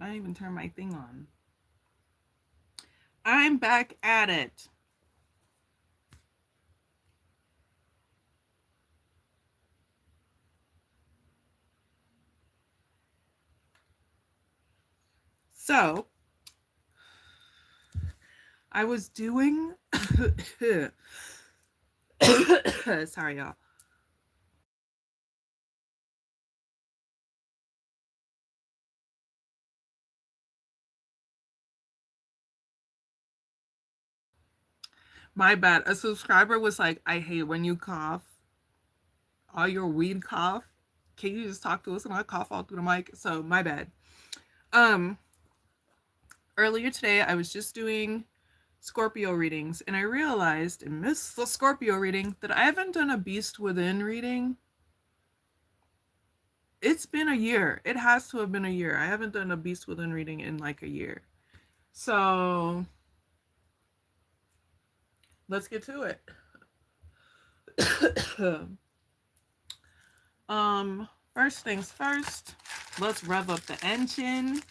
I didn't even turn my thing on. I'm back at it. So, I was doing. Sorry, y'all. My bad. A subscriber was like, I hate when you cough. All your weed cough. Can you just talk to us and I cough all through the mic? So, my bad. Um, Earlier today, I was just doing Scorpio readings, and I realized in this Scorpio reading that I haven't done a Beast Within reading. It's been a year. It has to have been a year. I haven't done a Beast Within reading in like a year. So let's get to it. First things first, let's rev up the engine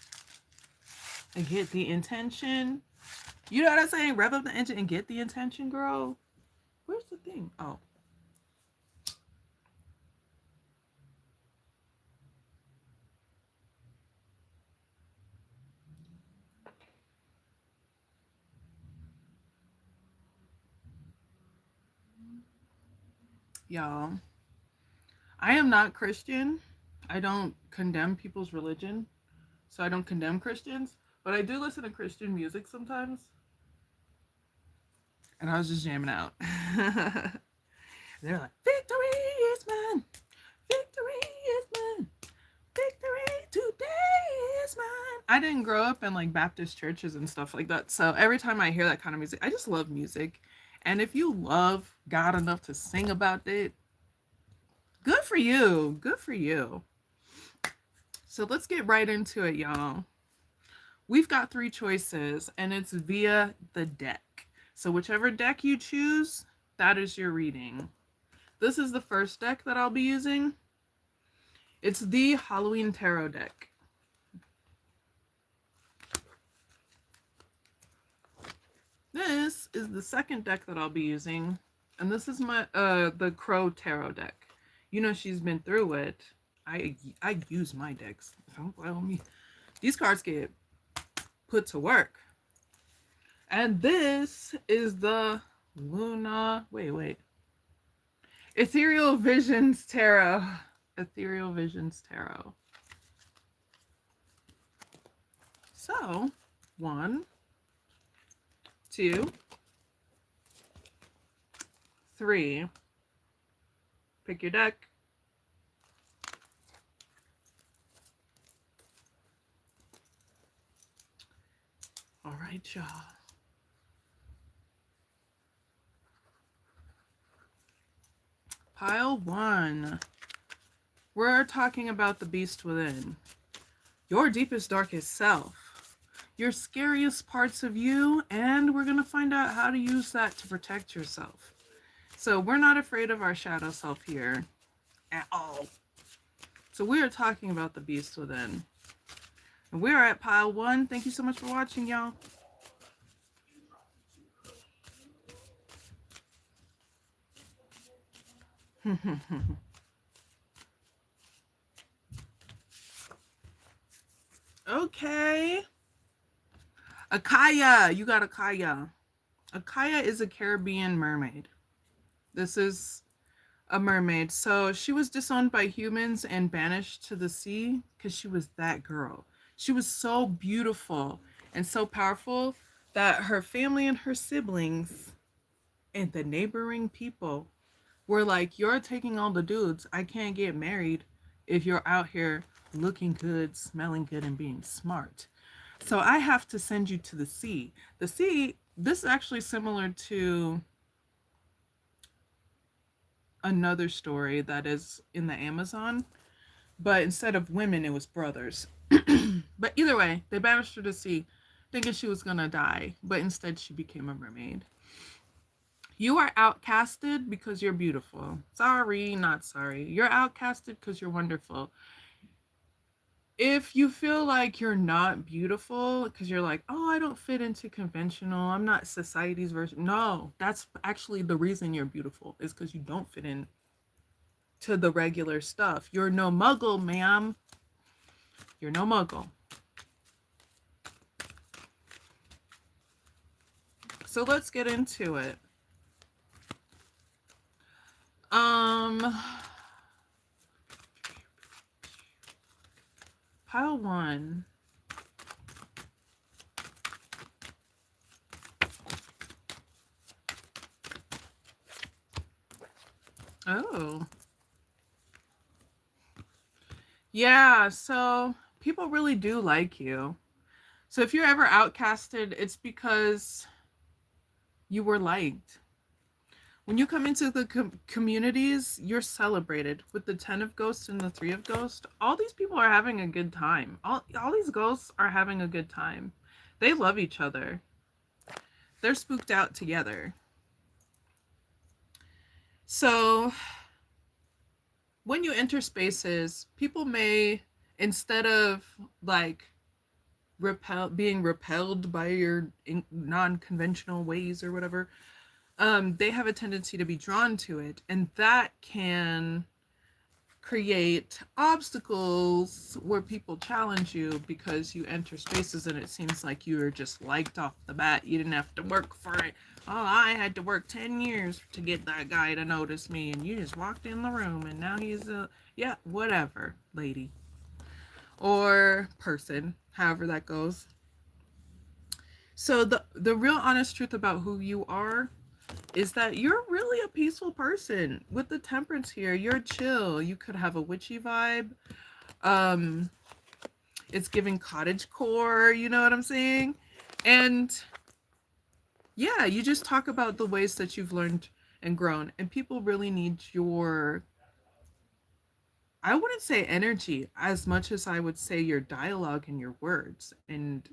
and get the intention. You know what I'm saying? Rev up the engine and get the intention, girl. Where's the thing? Oh, y'all. I am not Christian. I don't condemn people's religion. So I don't condemn Christians. But I do listen to Christian music sometimes. And I was just jamming out. They're like, victory is mine. Victory is mine. Victory today is mine. I didn't grow up in like Baptist churches and stuff like that. So every time I hear that kind of music, I just love music. And if you love God enough to sing about it, good for you. Good for you. So let's get right into it, y'all. We've got three choices, and it's via the deck. So whichever deck you choose, that is your reading. This is the first deck that I'll be using. It's the Halloween Tarot deck. This is the second deck that I'll be using, and this is my the Crow Tarot deck. You know she's been through it. I use my decks. Don't blame me. These cards get put to work. And this is the Luna. Wait. Ethereal Visions Tarot. Ethereal Visions Tarot. So, one, two, three. Pick your deck. All right, y'all. Pile one. We're talking about the beast within. Your deepest, darkest self. Your scariest parts of you, and we're going to find out how to use that to protect yourself. So we're not afraid of our shadow self here at all. So we are talking about the beast within. And we are at pile one. Thank you so much for watching, y'all. Okay. Akaya. You got Akaya. Akaya is a Caribbean mermaid. This is a mermaid. So she was disowned by humans and banished to the sea because she was that girl. She was so beautiful and so powerful that her family and her siblings and the neighboring people were like, you're taking all the dudes. I can't get married if you're out here looking good, smelling good, and being smart. So I have to send you to the sea. The sea, this is actually similar to another story that is in the Amazon, but instead of women, it was brothers. But either way, they banished her to sea, thinking she was gonna die, but instead she became a mermaid. You are outcasted because you're beautiful. Sorry, not sorry. You're outcasted because you're wonderful. if you feel like you're not beautiful because you're like, oh, I don't fit into conventional, I'm not society's version. No, that's actually the reason you're beautiful, is because you don't fit in to the regular stuff. You're no muggle, ma'am. You're no muggle. So let's get into it. Um, Pile one. Oh. Yeah, so people really do like you. So if you're ever outcasted, it's because you were liked. When you come into the communities, you're celebrated. With the 10 of ghosts and the 3 of ghosts, all these people are having a good time. All these ghosts are having a good time. They love each other. They're spooked out together. So when you enter spaces, people may, instead of like being repelled by your non-conventional ways or whatever, they have a tendency to be drawn to it, and that can create obstacles where people challenge you because you enter spaces and it seems like you were just liked off the bat. You didn't have to work for it. Oh, I had to work 10 years to get that guy to notice me, and you just walked in the room and now he's a, yeah, whatever, lady or person, however that goes. So the real honest truth about who you are is that you're really a peaceful person. With the temperance here, you're chill. You could have a witchy vibe. Um, it's giving cottage core, you know what I'm saying? And yeah, you just talk about the ways that you've learned and grown. And people really need your, I wouldn't say energy as much as I would say your dialogue and your words and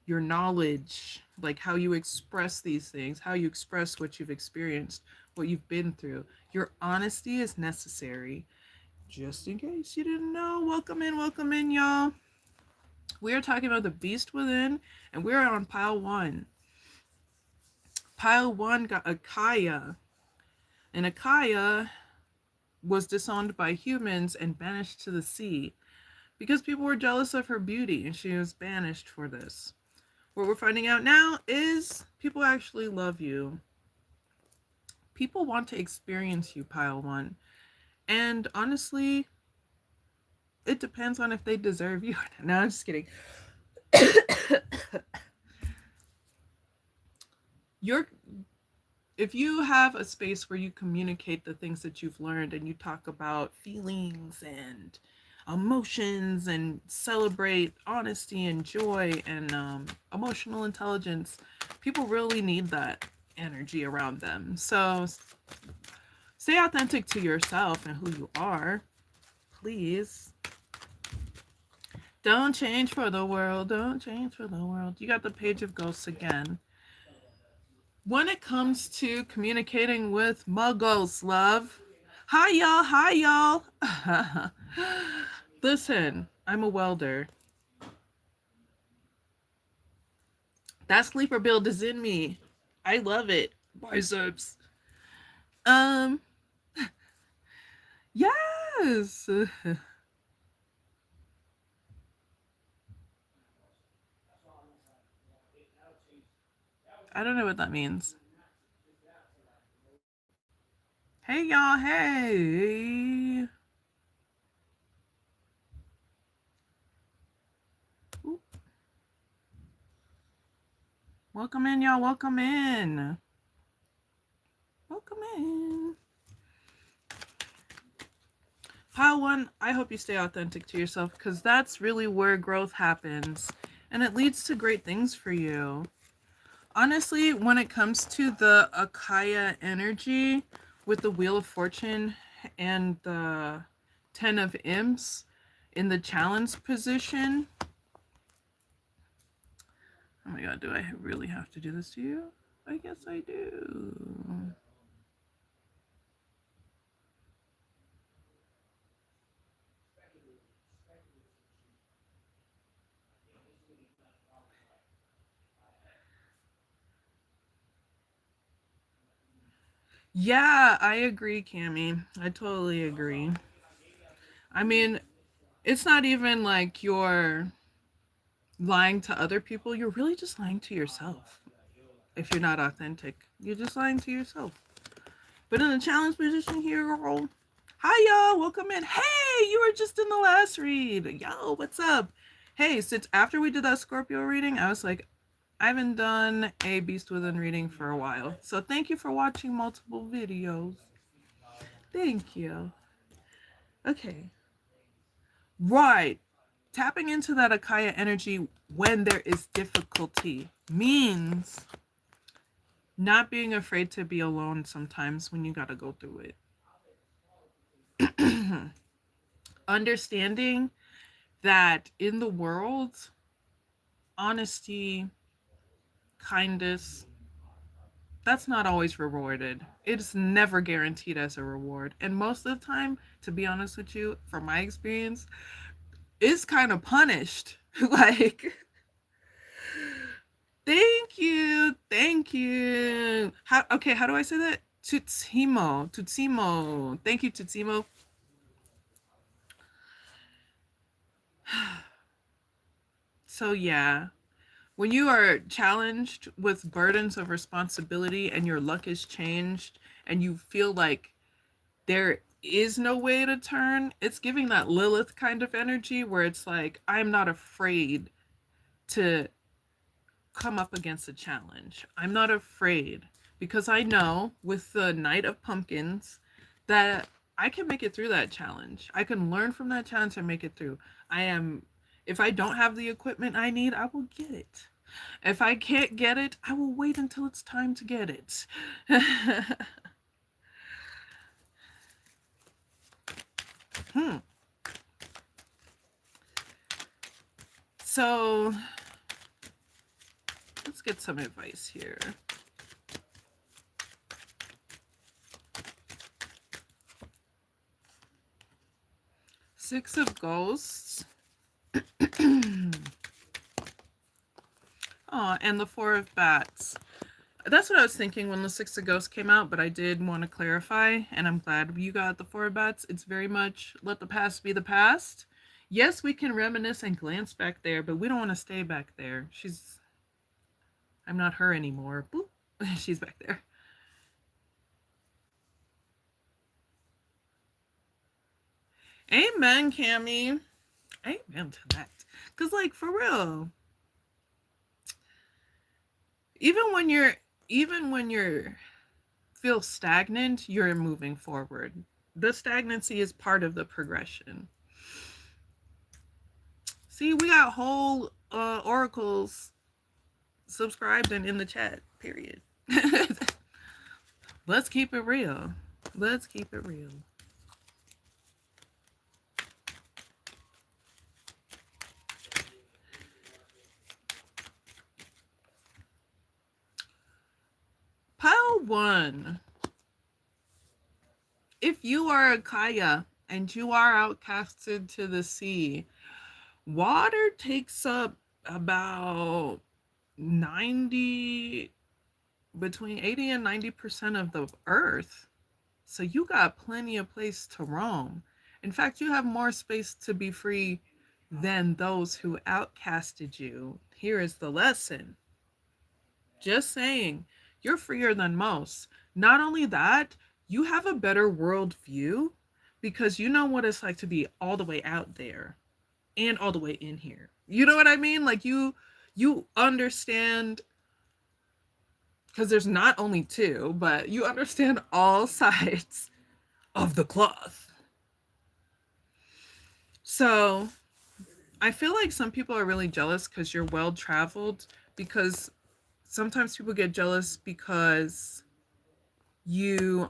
your knowledge, like how you express these things, how you express what you've experienced, what you've been through. Your honesty is necessary. Just in case you didn't know, welcome in, y'all. We are talking about the beast within, and we're on pile one. Pile one got Akaya, and Akaya was disowned by humans and banished to the sea because people were jealous of her beauty, and she was banished for this. What we're finding out now is people actually love you. People want to experience you, pile one. And honestly, it depends on if they deserve you. No, I'm just kidding. You're if you have a space where you communicate the things that you've learned and you talk about feelings and emotions and celebrate honesty and joy and emotional intelligence, people really need that energy around them. So stay authentic to yourself and who you are, please. Don't change for the world. Don't change for the world. You got the Page of Ghosts again. When it comes to communicating with muggles, love. Hi, y'all. Hi, y'all. Listen, I'm a welder. That sleeper build is in me. I love it. Biceps. Um, yes. I don't know what that means. Hey, y'all. Hey. Ooh. Welcome in, y'all. Welcome in. Welcome in. Pile one, I hope you stay authentic to yourself because that's really where growth happens and it leads to great things for you. Honestly, when it comes to the Akaya energy with the Wheel of Fortune and the 10 of Imps in the challenge position. Oh my god, do I really have to do this to you? I guess I do. Yeah, I agree, Cami. I totally agree. I mean, it's not even like you're lying to other people, you're really just lying to yourself. If you're not authentic, you're just lying to yourself. But in the challenge position here, girl. Hi, y'all. Welcome in. Hey, you were just in the last read. Yo, what's up? Hey, since after we did that Scorpio reading, I was like, I haven't done a Beast Within reading for a while. So thank you for watching multiple videos. Thank you. Okay. Right. Tapping into that Akaya energy when there is difficulty means not being afraid to be alone sometimes when you got to go through it. Understanding that in the world, honesty, kindness, that's not always rewarded. It's never guaranteed as a reward. And most of the time, to be honest with you, from my experience, it's kind of punished. Like, thank you. Thank you. How do I say that? Tutsimo. Tutsimo. Thank you, Tutsimo. So, yeah. When you are challenged with burdens of responsibility and your luck is changed and you feel like there is no way to turn, it's giving that Lilith kind of energy where it's like, I'm not afraid to come up against a challenge. I'm not afraid because I know with the Knight of Pumpkins that I can make it through that challenge. I can learn from that challenge and make it through. If I don't have the equipment I need, I will get it. If I can't get it, I will wait until it's time to get it. hmm. So let's get some advice here. Six of Ghosts. Oh, and the Four of Bats. That's what I was thinking when the Six of Ghosts came out, but I did want to clarify, and I'm glad you got the Four of Bats. It's very much let the past be the past. Yes, we can reminisce and glance back there, but we don't want to stay back there. I'm not her anymore. Boop. She's back there. Amen, Cammy. Amen to that. Cause like for real, even when you're even when you're feel stagnant, you're moving forward. The stagnancy is part of the progression. See, we got whole oracles subscribed and in the chat. Period. Let's keep it real. Let's keep it real. Pile one. If you are a Kaya and you are outcasted to the sea, water takes up about 90, between 80 and 90% of the earth. So you got plenty of place to roam. In fact, you have more space to be free than those who outcasted you. Here is the lesson. Just saying, you're freer than most. Not only that, you have a better world view because you know what it's like to be all the way out there and all the way in here. You know what I mean? Like you understand because there's not only two, but you understand all sides of the cloth. So I feel like some people are really jealous because you're well traveled, because sometimes people get jealous because you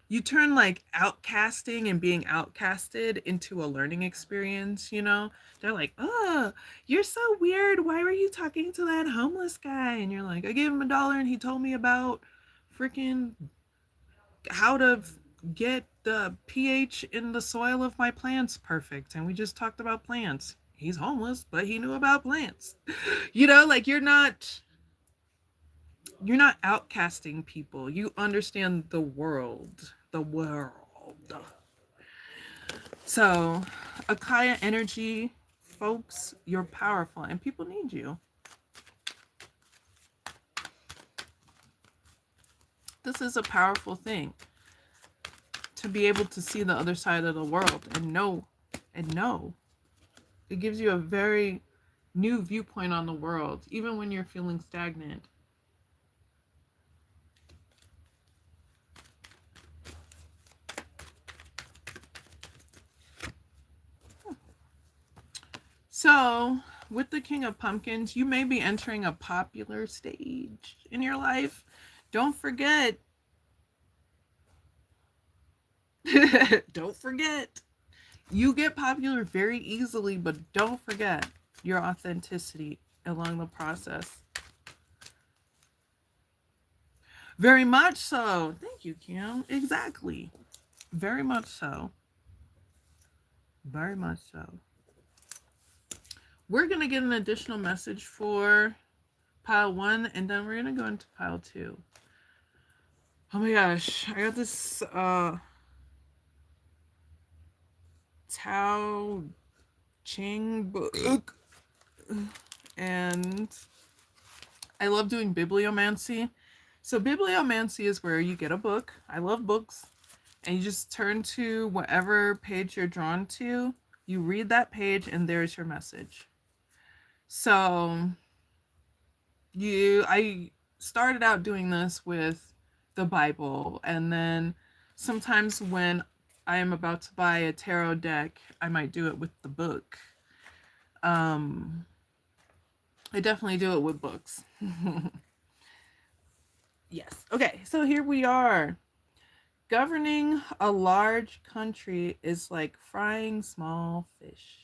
you turn like outcasting and being outcasted into a learning experience, you know? They're like, oh, you're so weird. Why were you talking to that homeless guy? And you're like, I gave him $1 and he told me about freaking how to get the pH in the soil of my plants perfect. And we just talked about plants. He's homeless, but he knew about plants. You know, like you're not you're not outcasting people. You understand the world. The world. So, Akaya energy, folks, you're powerful and people need you. This is a powerful thing to be able to see the other side of the world and know. It gives you a very new viewpoint on the world, even when you're feeling stagnant. So, with the King of Pumpkins, you may be entering a popular stage in your life. Don't forget. Don't forget. You get popular very easily, but don't forget your authenticity along the process. Very much so. Thank you, Kim. Exactly. Very much so. Very much so. We're going to get an additional message for pile 1, and then we're going to go into pile 2. Oh my gosh. I got this Tao Ching book, and I love doing bibliomancy. So bibliomancy is where you get a book. I love books. And you just turn to whatever page you're drawn to. You read that page and there's your message. So I started out doing this with the Bible, and then sometimes when I am about to buy a tarot deck, I might do it with the book. I definitely do it with books. Yes. Okay, so here we are. Governing a large country is like frying small fish.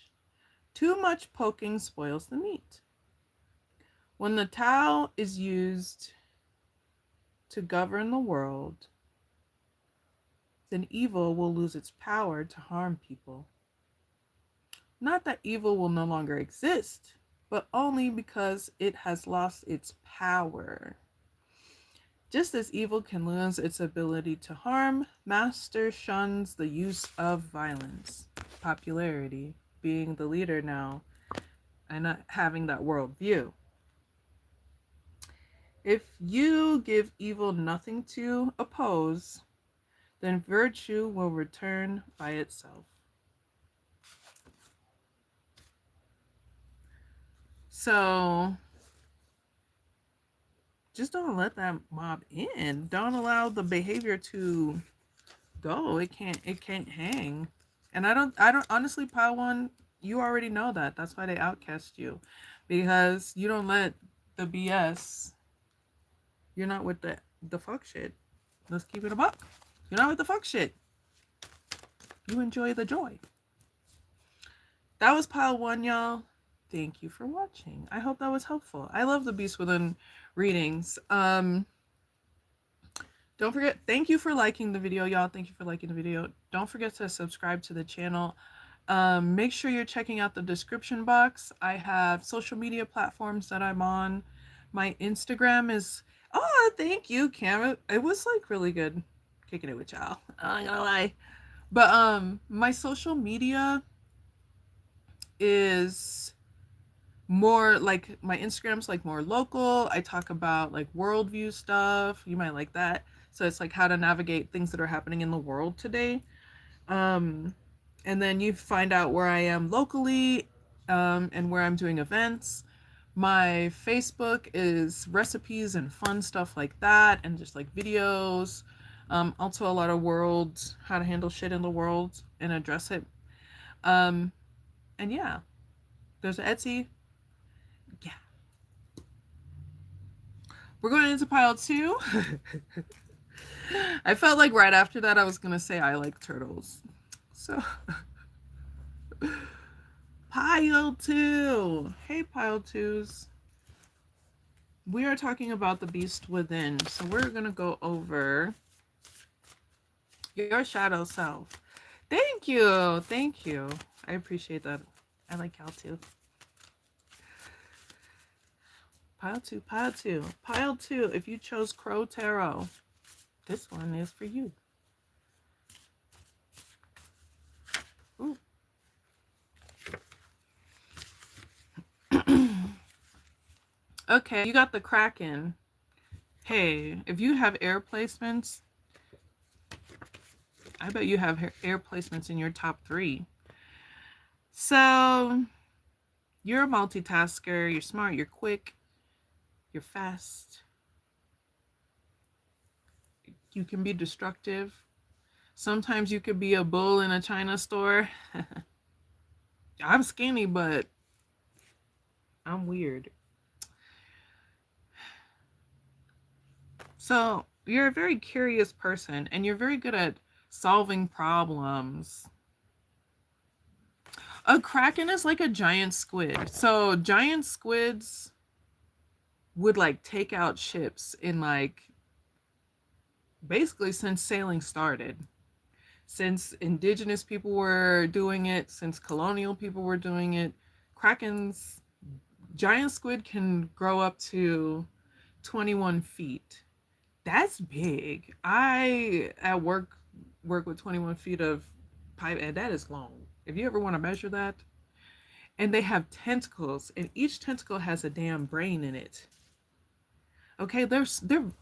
Too much poking spoils the meat. When the Tao is used to govern the world, then evil will lose its power to harm people. Not that evil will no longer exist, but only because it has lost its power. Just as evil can lose its ability to harm, Master shuns the use of violence. Popularity, being the leader now, and not having that worldview. If you give evil nothing to oppose, then virtue will return by itself. So, just don't let that mob in. Don't allow the behavior to go. It can't hang. And I don't honestly, pile 1, you already know that. That's why they outcast you. Because you don't let the BS. You're not with the fuck shit. Let's keep it a buck. You're not with the fuck shit. You enjoy the joy. That was pile 1, y'all. Thank you for watching. I hope that was helpful. I love the Beast Within readings. Don't forget, thank you for liking the video, y'all. Thank you for liking the video. Don't forget to subscribe to the channel. Make sure you're checking out the description box. I have social media platforms that I'm on. My Instagram is, oh, thank you, Cam. It was like really good kicking it with y'all. I'm not gonna lie. But my social media is more like, my Instagram's like more local. I talk about like worldview stuff. You might like that. So it's like how to navigate things that are happening in the world today. And then you find out where I am locally, and where I'm doing events. My Facebook is recipes and fun stuff like that, and just like videos. Also a lot of world, how to handle shit in the world and address it. And yeah, there's an Etsy. Yeah. We're going into pile 2. I felt like right after that I was going to say I like turtles. So, pile 2. Hey, pile 2s. We are talking about the Beast Within. So we're going to go over your shadow self. Thank you. Thank you. I appreciate that. I like Cal too. Pile two, pile two, pile two. If you chose Crow Tarot, this one is for you. Ooh. Okay, you got the Kraken. Hey, if you have air placements, I bet you have air placements in your top 3. So, you're a multitasker, you're smart, you're quick, you're fast. You can be destructive. Sometimes you could be a bull in a china store. I'm skinny, but I'm weird. So, you're a very curious person and you're very good at solving problems. A kraken is like a giant squid. So, giant squids would like take out ships in like basically since sailing started. Since indigenous people were doing it, since colonial people were doing it, krakens, giant squid can grow up to 21 feet. That's big. I at work with 21 feet of pipe, and that is long. If you ever want to measure that, and they have tentacles, and each tentacle has a damn brain in it. Okay, they're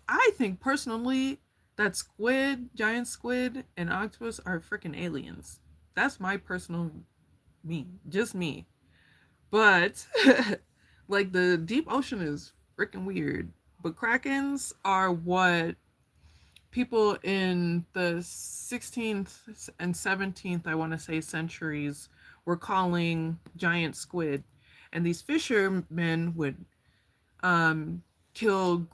I think personally that squid, giant squid, and octopus are freaking aliens. That's my personal just me. But like the deep ocean is freaking weird. But krakens are what people in the 16th and 17th, I want to say, centuries were calling giant squid. And these fishermen would kill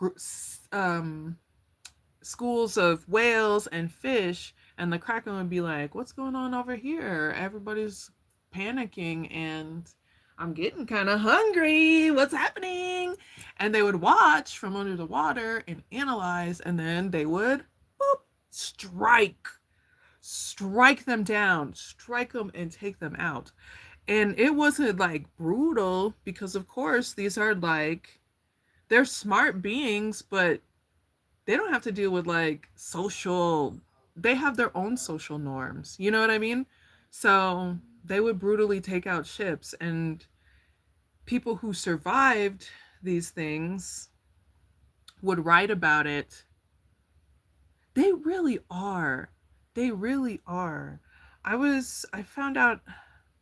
schools of whales and fish, and the kraken would be like, what's going on over here? Everybody's panicking and I'm getting kind of hungry. What's happening? And they would watch from under the water and analyze, and then they would boop, strike them down, strike them and take them out. And it wasn't like brutal because, of course, these are like, they're smart beings, but they don't have to deal with like social, they have their own social norms. You know what I mean? So they would brutally take out ships, and people who survived these things would write about it. They really are. They really are. I found out,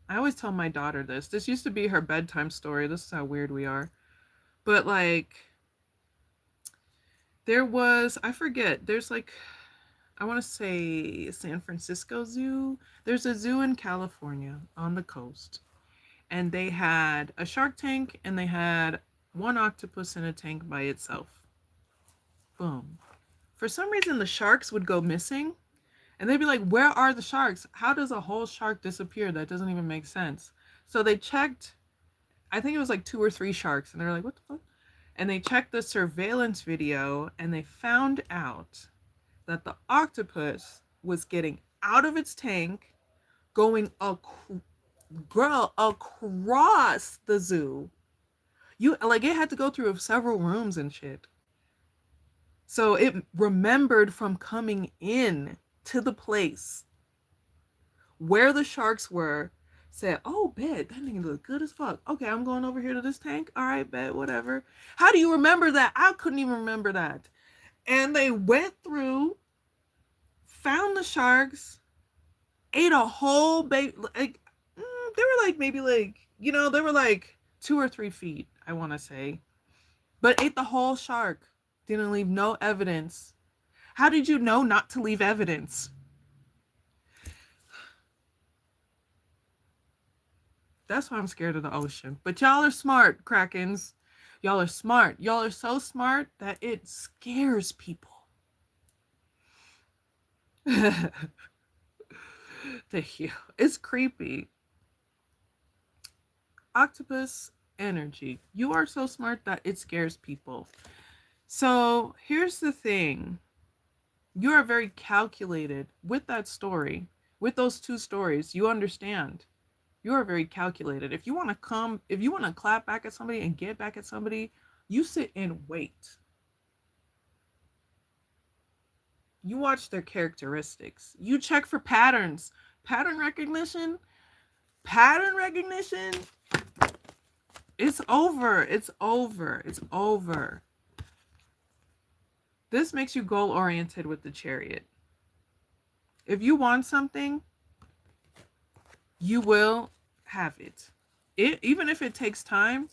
I always tell my daughter this. This used to be her bedtime story. This is how weird we are. But like, there was, I forget, there's like, I want to say San Francisco Zoo. There's a zoo in California on the coast. And they had a shark tank and they had one octopus in a tank by itself. Boom. For some reason, the sharks would go missing. And they'd be like, where are the sharks? How does a whole shark disappear? That doesn't even make sense. So they checked, I think it was like 2 or 3 sharks. And they're like, what the fuck? And they checked the surveillance video and they found out that the octopus was getting out of its tank, going across the zoo. You like, it had to go through several rooms and shit. So it remembered from coming in to the place where the sharks were, said, oh, bet, that nigga look good as fuck. Okay, I'm going over here to this tank. All right, bet, whatever. How do you remember that? I couldn't even remember that. And they went through, found the sharks, ate a whole baby. Like, they were like, maybe like, you know, they were like 2 or 3 feet, I want to say. But ate the whole shark. Didn't leave no evidence. How did you know not to leave evidence? That's why I'm scared of the ocean. But y'all are smart, Krakens. Y'all are smart. Y'all are so smart that it scares people. Thank you. It's creepy. Octopus energy. You are so smart that it scares people. So here's the thing. You are very calculated with that story. With those 2 stories, you understand. You are very calculated. If you want to clap back at somebody and get back at somebody, You sit and wait. You watch their characteristics. You check for patterns. Pattern recognition. Pattern recognition. It's over. It's over. It's over. This makes you goal oriented with the Chariot. If you want something, you will have it. Even if it takes time,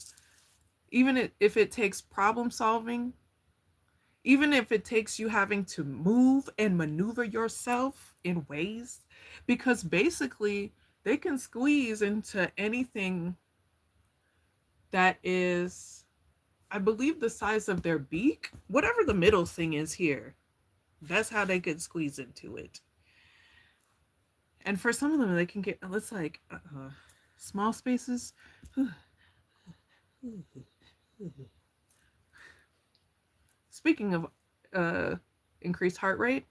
even if it takes problem solving, even if it takes you having to move and maneuver yourself in ways, because basically they can squeeze into anything that is, I believe, the size of their beak, whatever the middle thing is here. That's how they could squeeze into it. And for some of them, they can get, let's like, small spaces. Speaking of increased heart rate,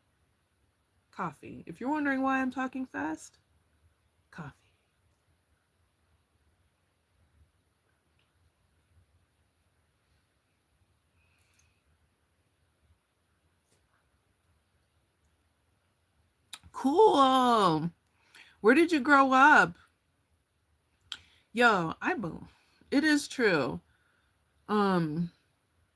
coffee. If you're wondering why I'm talking fast, coffee. Cool. Where did you grow up? Yo, it is true.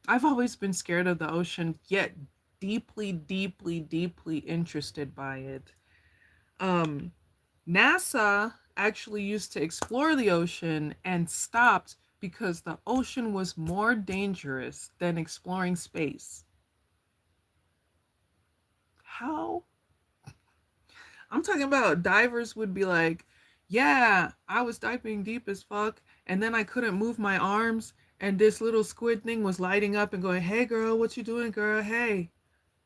I've always been scared of the ocean, yet deeply, deeply, deeply interested by it. NASA actually used to explore the ocean and stopped because the ocean was more dangerous than exploring space. How? I'm talking about divers would be like, yeah, I was diving deep as fuck, and then I couldn't move my arms, and this little squid thing was lighting up and going, hey girl, what you doing, girl? Hey,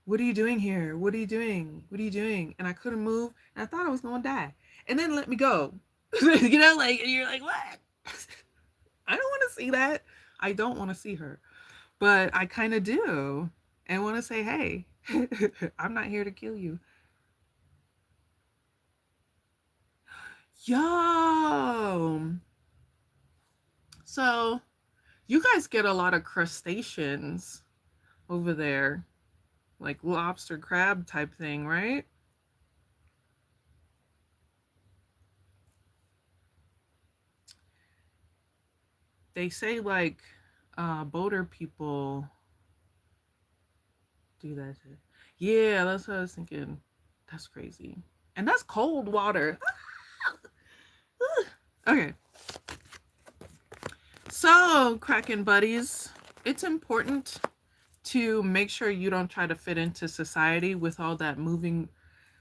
what are you doing here? What are you doing? What are you doing? And I couldn't move, and I thought I was gonna die. And then let me go. You know, like, and you're like, what? I don't want to see that. I don't want to see her. But I kind of do. And want to say, hey, I'm not here to kill you. Yo. So, you guys get a lot of crustaceans over there, like lobster crab type thing, right? They say like boater people do that shit. Yeah, that's what I was thinking. That's crazy. And that's cold water. Okay. So, Kraken buddies, it's important to make sure you don't try to fit into society with all that moving,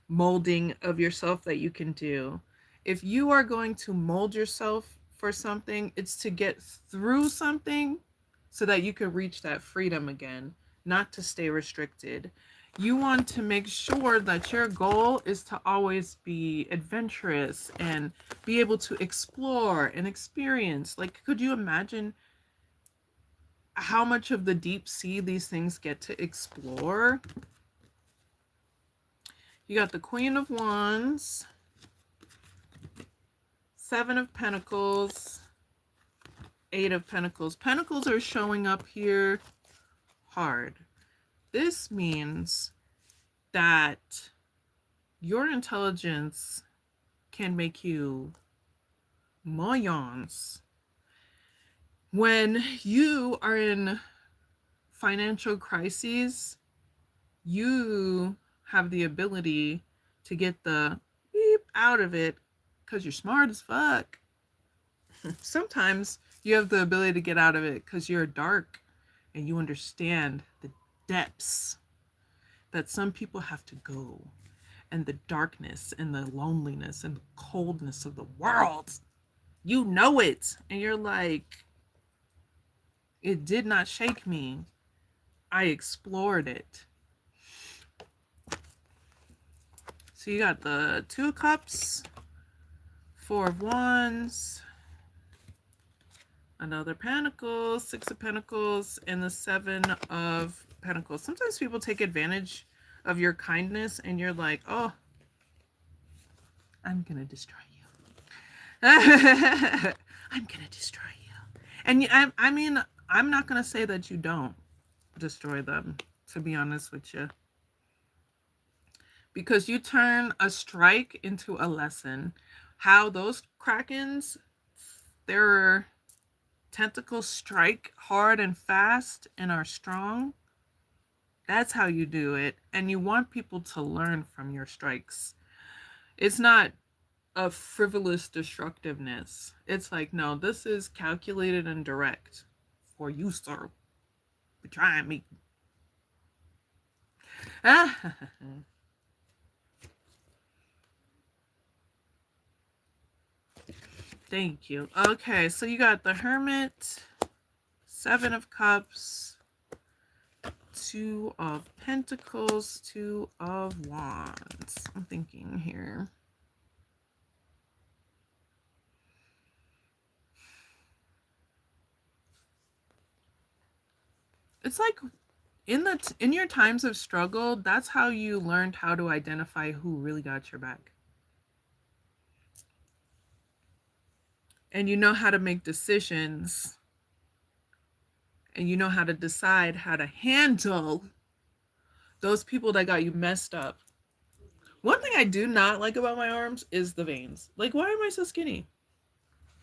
molding of yourself that you can do. If you are going to mold yourself for something, it's to get through something so that you can reach that freedom again, not to stay restricted. You want to make sure that your goal is to always be adventurous and be able to explore and experience. Like, could you imagine how much of the deep sea these things get to explore? You got the Queen of Wands, Seven of Pentacles, Eight of Pentacles. Pentacles are showing up here hard. This means that your intelligence can make you millions. When you are in financial crises, you have the ability to get the beep out of it because you're smart as fuck. Sometimes you have the ability to get out of it because you're dark and you understand the depths that some people have to go, and the darkness and the loneliness and the coldness of the world. You know it. And you're like, it did not shake me. I explored it. So you got the Two of Cups, Four of Wands, another Pentacle, Six of Pentacles, and the Seven of Pentacles. Sometimes people take advantage of your kindness and you're like, oh, I'm gonna destroy you. I'm gonna destroy you. And I mean, I'm not going to say that you don't destroy them, to be honest with you. Because you turn a strike into a lesson. How those krakens, their tentacles strike hard and fast and are strong. That's how you do it. And you want people to learn from your strikes. It's not a frivolous destructiveness. It's like, no, this is calculated and direct for you, sir. Trying me. Thank you. Okay, so you got the Hermit, Seven of Cups, Two of Pentacles, Two of Wands. I'm thinking here. It's like in your times of struggle, that's how you learned how to identify who really got your back. And you know how to make decisions. And you know how to decide how to handle those people that got you messed up. One thing I do not like about my arms is the veins. Like, why am I so skinny?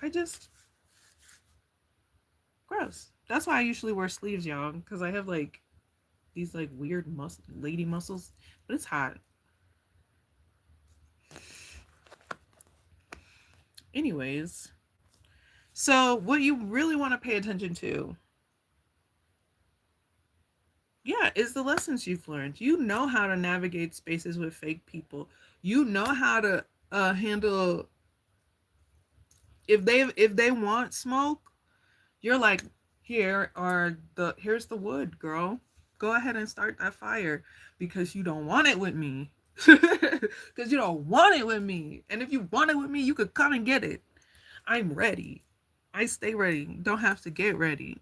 I just... Gross. That's why I usually wear sleeves, y'all. Because I have, like, these, like, weird lady muscles. But it's hot. Anyways. So, what you really want to pay attention to, yeah, is the lessons you've learned. You know how to navigate spaces with fake people. You know how to handle... If they want smoke, you're like, here's the wood, girl. Go ahead and start that fire because you don't want it with me. Because you don't want it with me. And if you want it with me, you could come and get it. I'm ready. I stay ready. Don't have to get ready.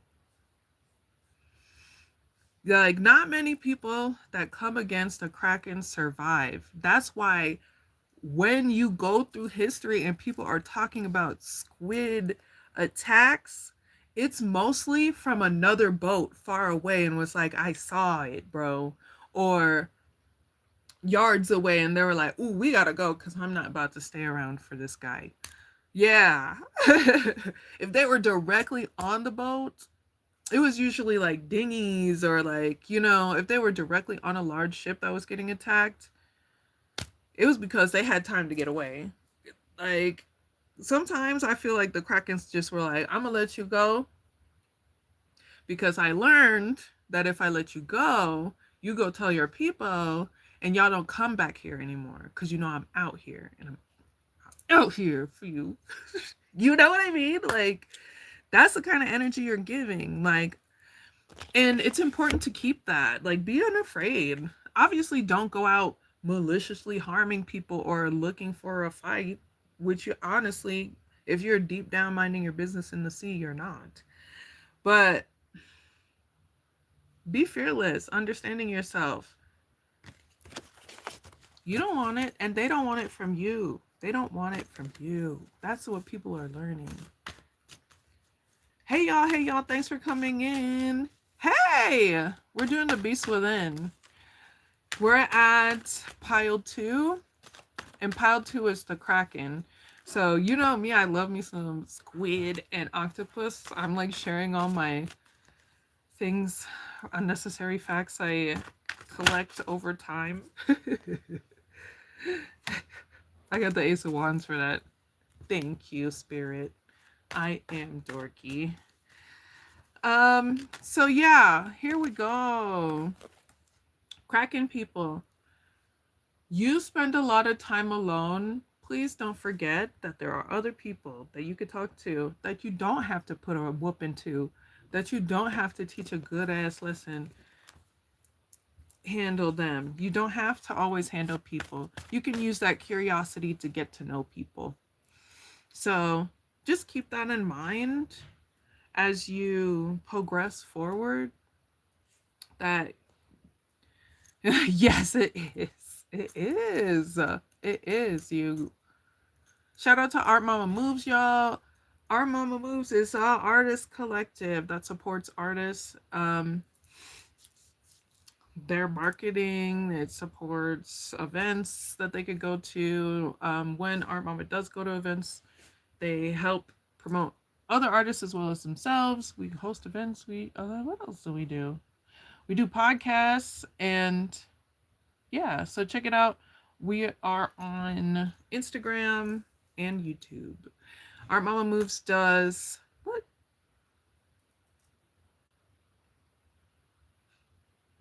Like, not many people that come against a Kraken survive. That's why when you go through history and people are talking about squid attacks, it's mostly from another boat far away and was like, I saw it, bro. Or yards away and they were like, ooh, we gotta go because I'm not about to stay around for this guy. Yeah. If they were directly on the boat, it was usually like dinghies or like, if they were directly on a large ship that was getting attacked, it was because they had time to get away. Like, sometimes I feel like the Krakens just were like, I'm gonna let you go because I learned that if I let you go, you go tell your people and y'all don't come back here anymore because I'm out here and I'm out here for you. You know what I mean? Like, that's the kind of energy you're giving. Like, and it's important to keep that. Like, be unafraid. Obviously, don't go out maliciously harming people or looking for a fight, which you honestly, if you're deep down minding your business in the sea, you're not. But be fearless, understanding yourself. You don't want it, and they don't want it from you. They don't want it from you. That's what people are learning. Hey y'all, thanks for coming in. Hey, we're doing the Beast Within. We're at pile 2, and pile 2 is the Kraken. So you know me, I love me some squid and octopus. I'm like sharing all my things, unnecessary facts I collect over time. I got the Ace of Wands for that. Thank you, Spirit. I am dorky. So yeah, here we go. Kraken people, you spend a lot of time alone. Please don't forget that there are other people that you could talk to, that you don't have to put a whooping to, that you don't have to teach a good ass lesson. Handle them. You don't have to always handle people. You can use that curiosity to get to know people. So just keep that in mind as you progress forward. That yes, it is. It is. It is. You. Shout out to Art Mama Moves, y'all. Our Mama Moves is a artist collective that supports artists. Their marketing, it supports events that they could go to. When Art Mama does go to events, they help promote other artists as well as themselves. We host events. What else do we do? We do podcasts, and yeah, so check it out. We are on Instagram and YouTube. Art Mama Moves does what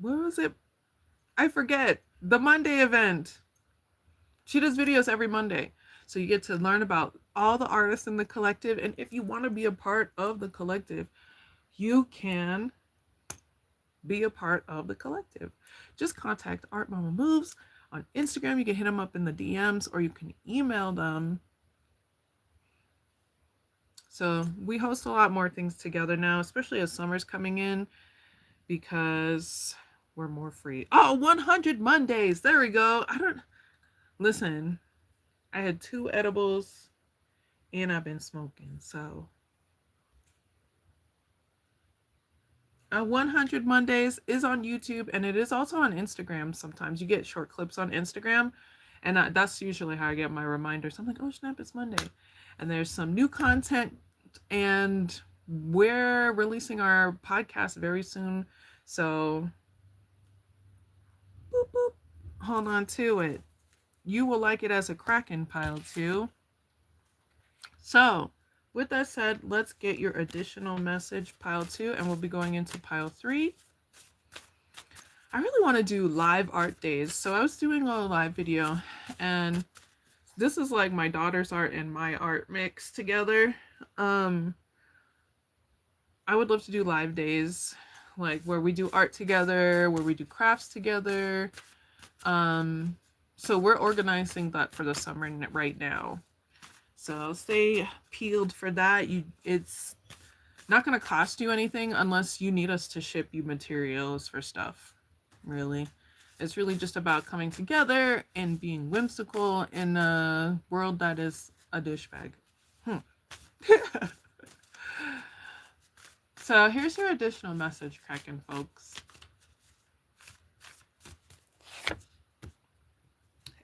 was it? I forget. The Monday event. She does videos every Monday. So you get to learn about all the artists in the collective. And if you want to be a part of the collective, you can be a part of the collective. Just contact Art Mama Moves on Instagram. You can hit them up in the DMs or you can email them. So we host a lot more things together now, especially as summer's coming in, because we're more free. Oh, 100 Mondays. There we go. Listen, I had 2 edibles and I've been smoking. So 100 Mondays is on YouTube, and it is also on Instagram. Sometimes you get short clips on Instagram, and that's usually how I get my reminders. I'm like, oh snap, it's Monday. And there's some new content, and we're releasing our podcast very soon. So boop, boop, hold on to it. You will like it as a Kraken pile too. So with that said, let's get your additional message pile 2, and we'll be going into pile 3. I really want to do live art days. So I was doing a live video, and this is like my daughter's art and my art mixed together. I would love to do live days, like where we do art together, where we do crafts together. So we're organizing that for the summer right now. So stay peeled for that. It's not going to cost you anything unless you need us to ship you materials for stuff. Really. It's really just about coming together and being whimsical in a world that is a douchebag. So here's your additional message, Kraken folks.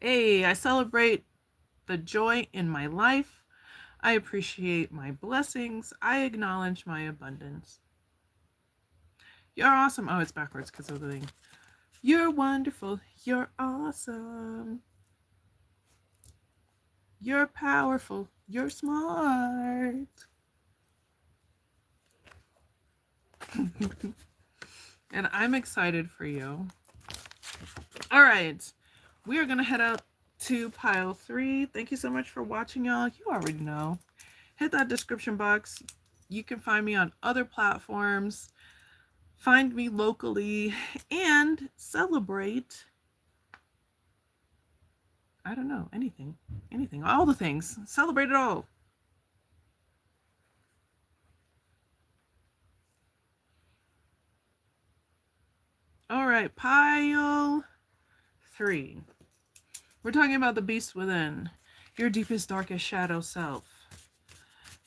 Hey, I celebrate the joy in my life. I appreciate my blessings. I acknowledge my abundance. You're awesome. Oh, it's backwards because of the thing. You're wonderful. You're awesome. You're powerful. You're smart. And I'm excited for you. All right. We are going to head out to pile 3. Thank you so much for watching, y'all. You already know. Hit that description box. You can find me on other platforms. Find me locally and celebrate. I don't know. Anything. All the things. Celebrate it all. All right. Pile 3. We're talking about the beast within. Your deepest, darkest shadow self.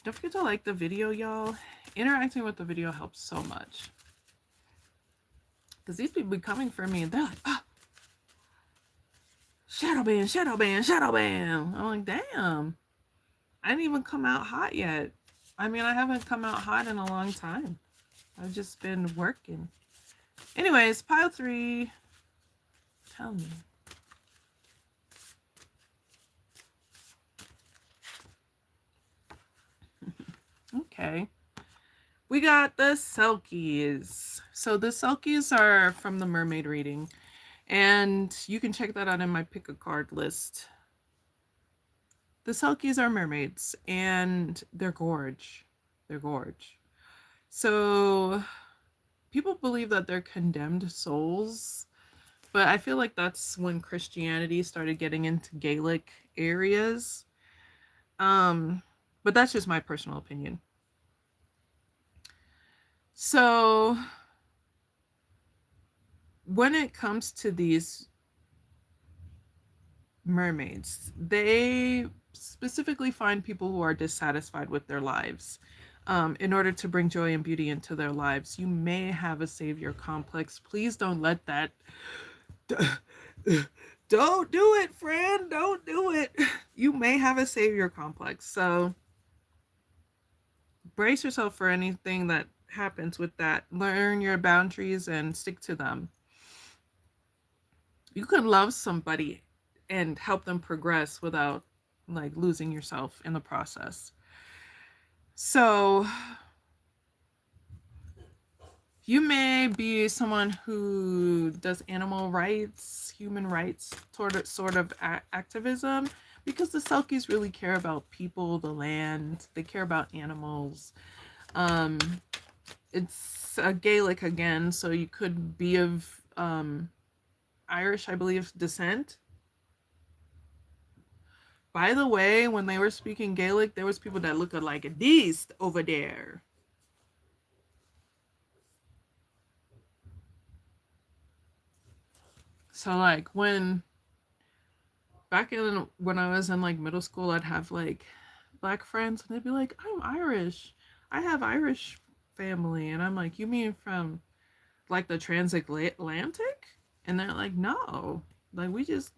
Don't forget to like the video, y'all. Interacting with the video helps so much. Because these people be coming for me and they're like, ah, shadow ban, shadow ban, shadow ban. I'm like, damn. I didn't even come out hot yet. I mean, I haven't come out hot in a long time. I've just been working. Anyways, pile 3. Tell me. Okay. We got the Selkies. So the Selkies are from the mermaid reading. And you can check that out in my pick a card list. The Selkies are mermaids and they're gorge. They're gorge. So people believe that they're condemned souls. But I feel like that's when Christianity started getting into Gaelic areas. But that's just my personal opinion. So when it comes to these mermaids, they specifically find people who are dissatisfied with their lives. In order to bring joy and beauty into their lives, you may have a savior complex. Please don't let that. Don't do it, friend. Don't do it. You may have a savior complex. So brace yourself for anything that happens with that. Learn your boundaries and stick to them. You could love somebody and help them progress without like losing yourself in the process. So you may be someone who does animal rights, human rights, sort of activism, because the Selkies really care about people, the land. They care about animals. It's a Gaelic again, so you could be of Irish, I believe, descent. By the way, when they were speaking Gaelic, there was people that looked like this over there. So like back in when I was in like middle school, I'd have like black friends and they'd be like, I'm Irish. I have Irish family. And I'm like, you mean from like the transatlantic? And they're like, no. Like we just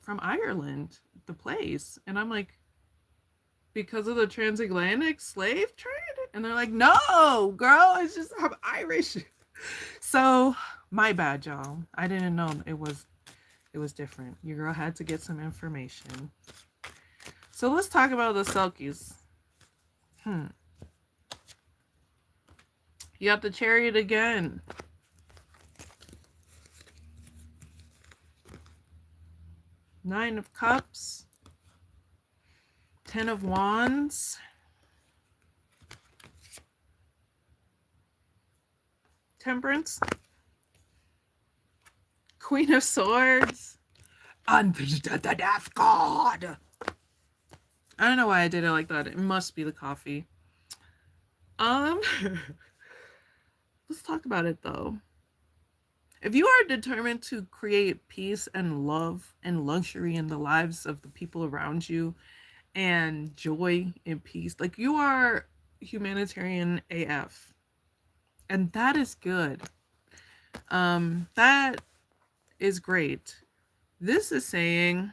from Ireland, the place. And I'm like, because of the transatlantic slave trade? And they're like, no, girl, it's just I'm Irish. So my bad, y'all. I didn't know it was different. Your girl had to get some information. So let's talk about the Selkies. You got the Chariot again. Nine of Cups. Ten of Wands. Temperance. Queen of Swords. Unvisited the Death God. I don't know why I did it like that. It must be the coffee. Let's talk about it though. If you are determined to create peace and love and luxury in the lives of the people around you and joy and peace, like you are humanitarian AF. And that is good. That is great. This is saying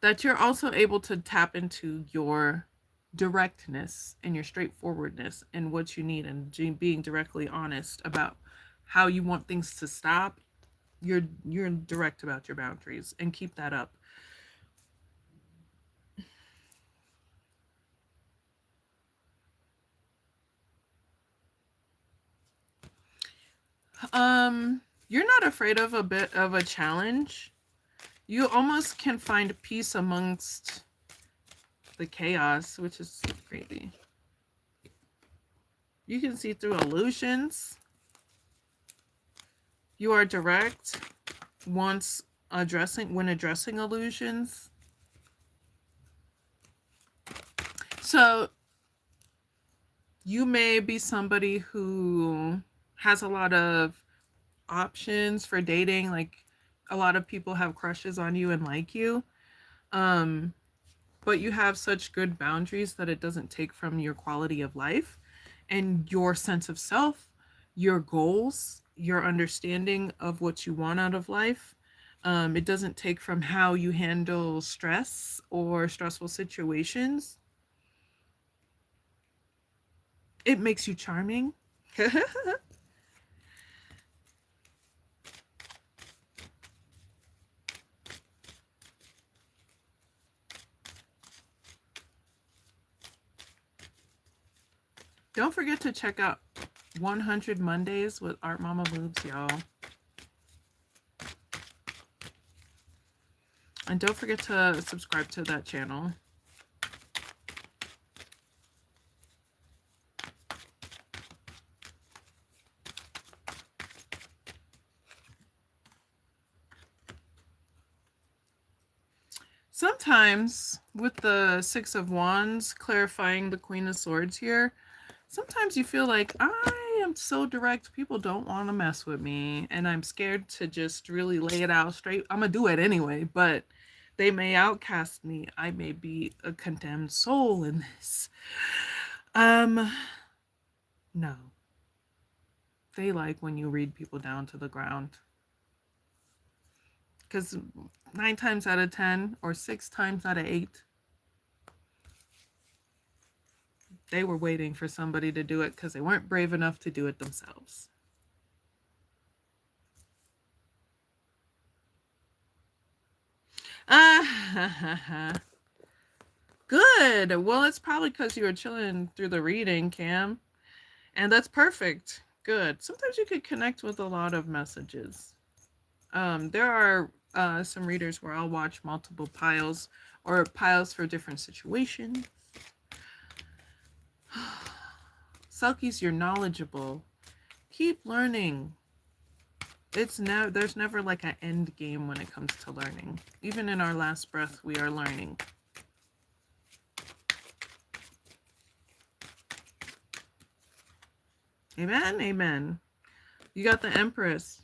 that you're also able to tap into your directness and your straightforwardness and what you need and being directly honest about how you want things to stop. You're direct about your boundaries and keep that up. You're not afraid of a bit of a challenge. You almost can find peace amongst the chaos, which is crazy. You can see through illusions. You are direct when addressing illusions. So you may be somebody who has a lot of options for dating, like a lot of people have crushes on you and like you. But you have such good boundaries that it doesn't take from your quality of life and your sense of self, your goals, your understanding of what you want out of life. It doesn't take from how you handle stress or stressful situations. It makes you charming. Don't forget to check out 100 Mondays with Art Mama Boobs, y'all. And don't forget to subscribe to that channel. Sometimes with the Six of Wands clarifying the Queen of Swords here, sometimes you feel like I am so direct, people don't want to mess with me, and I'm scared to just really lay it out straight. I'm gonna do it anyway, but They may outcast me. I may be a condemned soul in this. Um, no. They like when you read people down to the ground. Because 9 times out of 10, or 6 times out of 8, they were waiting for somebody to do it because they weren't brave enough to do it themselves. Ah, good. Well, it's probably because you were chilling through the reading, Cam. And that's perfect. Good. Sometimes you could connect with a lot of messages. There are some readers where I'll watch multiple piles or piles for different situations. Selkies, you're knowledgeable. Keep learning. There's never like an end game when it comes to learning. Even in our last breath, we are learning. Amen, amen. You got the Empress.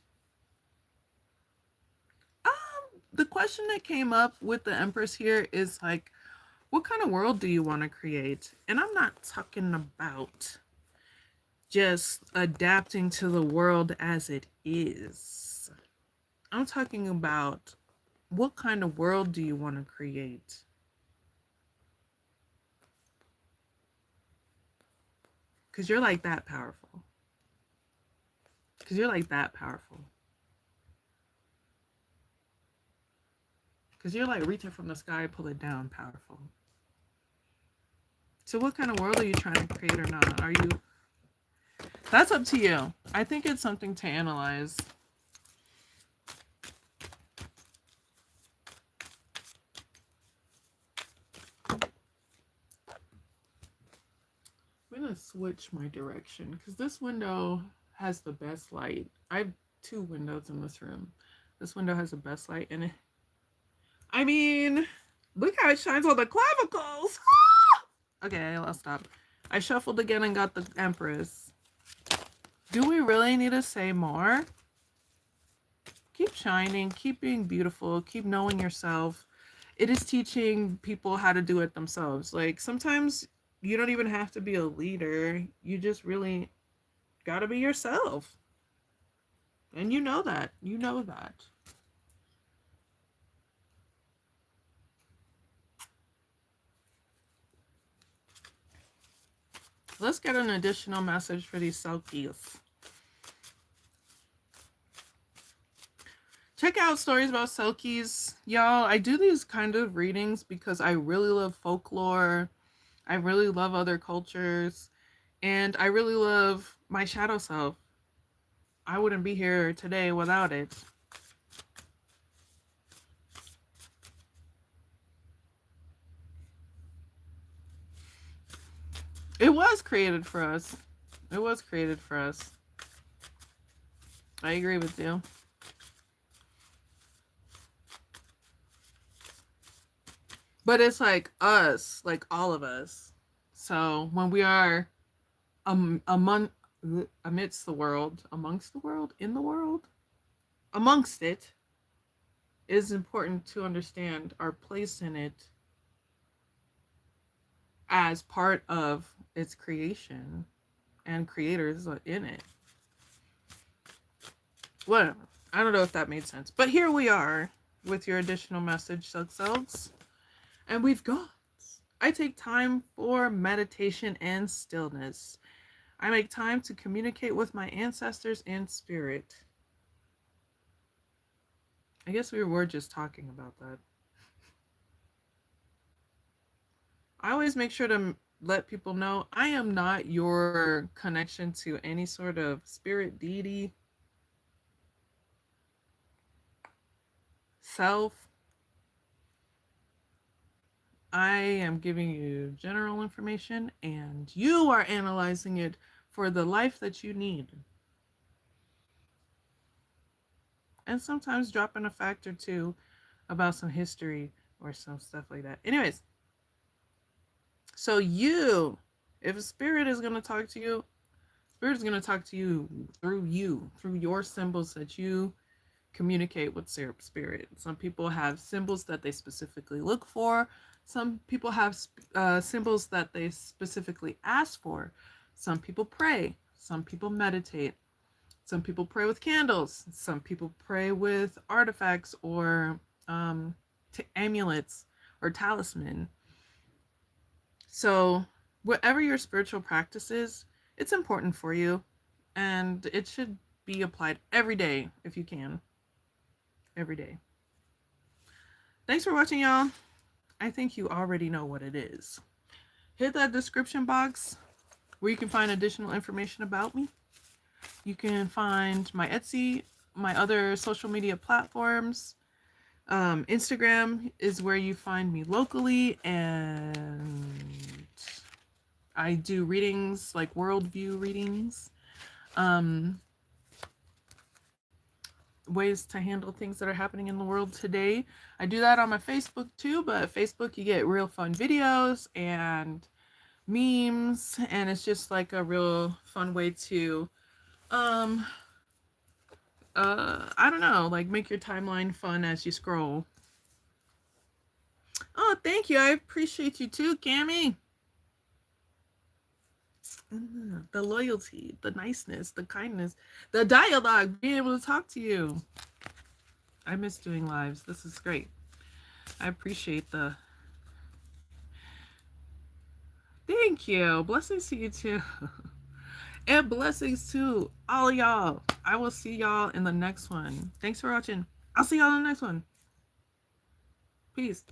The question that came up with the Empress here is like, what kind of world do you want to create? And I'm not talking about just adapting to the world as it is. I'm talking about what kind of world do you want to create? Because you're like that powerful. Because you're like that powerful. Because you're like reaching from the sky, pull it down, powerful. So what kind of world are you trying to create or not? Are you... That's up to you. I think it's something to analyze. I'm going to switch my direction because this window has the best light. I have 2 windows in this room. This window has the best light in it. I mean, look how it shines on the clavicles. Okay, I'll stop. I shuffled again and got the Empress. Do we really need to say more? Keep shining, keep being beautiful, keep knowing yourself. It is teaching people how to do it themselves. Like, sometimes you don't even have to be a leader. You just really gotta be yourself. And you know that. You know that. Let's get an additional message for these Selkies. Check out Stories About Selkies. Y'all, I do these kind of readings because I really love folklore. I really love other cultures. And I really love my shadow self. I wouldn't be here today without it. It was created for us. It was created for us. I agree with you. But it's like us, like all of us. So when we are amidst the world, amongst the world, in the world, amongst it, it is important to understand our place in it as part of its creation and creators in it. Whatever. I don't know if that made sense. But here we are with your additional message, Silk. And we've got, I take time for meditation and stillness. I make time to communicate with my ancestors and spirit. I guess we were just talking about that. I always make sure to let people know I am not your connection to any sort of spirit, deity, self. I am giving you general information and you are analyzing it for the life that you need. And sometimes dropping a fact or two about some history or some stuff like that. Anyways, so if a spirit is going to talk to you, spirit is going to talk to you, through your symbols that you communicate with spirit. Some people have symbols that they specifically look for. Some people have symbols that they specifically ask for. Some people pray. Some people meditate. Some people pray with candles. Some people pray with artifacts or amulets or talisman. So, whatever your spiritual practice is, it's important for you, and it should be applied every day if you can. Every day. Thanks for watching, y'all. I think you already know what it is. Hit that description box where you can find additional information about me. You can find my Etsy, my other social media platforms. Instagram is where you find me locally, and I do readings, like worldview readings. Ways to handle things that are happening in the world today. I do that on my Facebook too, but Facebook you get real fun videos and memes, and it's just like a real fun way to I don't know, like make your timeline fun as you scroll. Oh, thank you. I appreciate you too, Cammie. The loyalty, the niceness, the kindness, the dialogue, being able to talk to you. I miss doing lives. This is great. I appreciate the... Thank you. Blessings to you too. And blessings to all y'all. I will see y'all in the next one. Thanks for watching. I'll see y'all in the next one. Peace.